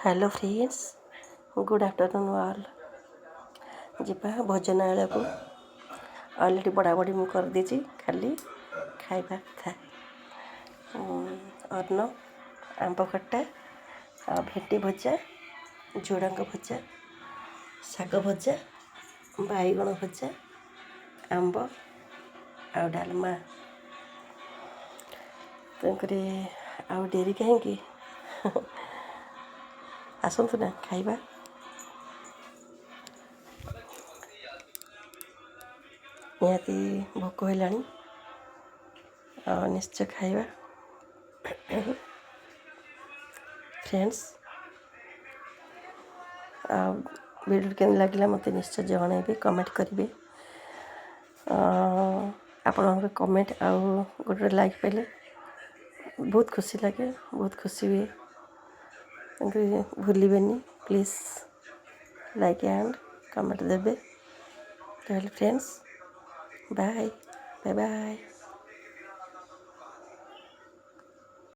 Hello friends, good afternoon all. ଯିବା ଭୋଜନାଳୟକୁ। Already ବଢ଼ାବଢ଼ି ମୁଁ କରିଦେଇଛି, ଖାଲି ଖାଇବା କଥା। ଅନ୍ନ, ଆମ୍ବ ଖଟା, ଆଉ ଭେଣ୍ଡି ଭଜା, ଝୁଡ଼ଙ୍ଗ ଭଜା, ଶାଗ ଭଜା, ବାଇଗଣ ଭଜା, ଆମ୍ବ ଆଉ ଡାଲମା। ତେଣୁକରି ଆଉ ଡେରି କାହିଁକି, ଆସନ୍ତୁ ନା ଖାଇବା। ନିହାତି ଭୋକ ହେଲାଣି, ଆଉ ନିଶ୍ଚୟ ଖାଇବା। ଫ୍ରେଣ୍ଡସ୍, ଆଉ ଭିଡ଼ିଓ କେମିତି ଲାଗିଲା ମୋତେ ନିଶ୍ଚୟ ଜଣାଇବେ, କମେଣ୍ଟ କରିବେ। ଆପଣଙ୍କର କମେଣ୍ଟ ଆଉ ଗୋଟେ ଲାଇକ୍ ପାଇଲେ ବହୁତ ଖୁସି ଲାଗେ, ବହୁତ ଖୁସି ହୁଏ। କିନ୍ତୁ ଭୁଲିବେନି, ପ୍ଲିଜ୍ ଲାଇକ୍ ଆଣ୍ଡ କମେଣ୍ଟ ଦେବେ। ତାହେଲେ ଫ୍ରେଣ୍ଡସ୍, ବାଏ ବାଏ ବାଏ।